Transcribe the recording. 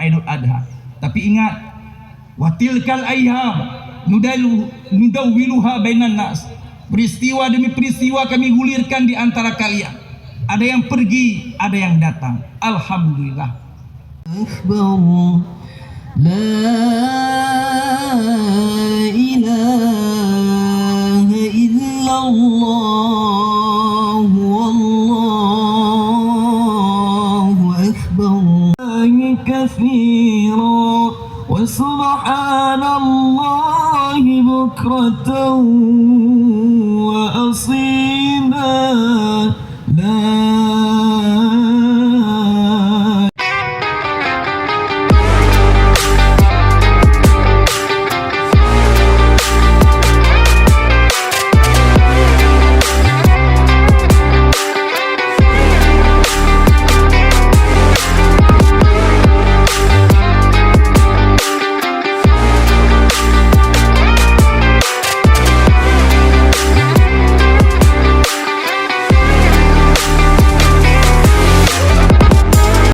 Idul Adha. Tapi ingat, watilkal ayyam nudawwiluha bainan nas. Peristiwa demi peristiwa kami gulirkan di antara kalian. Ada yang pergi, ada yang datang. Alhamdulillah. Akbar. La ilaha illallah wallahu akbar katsira wa subhanallahi bukratan wa asila.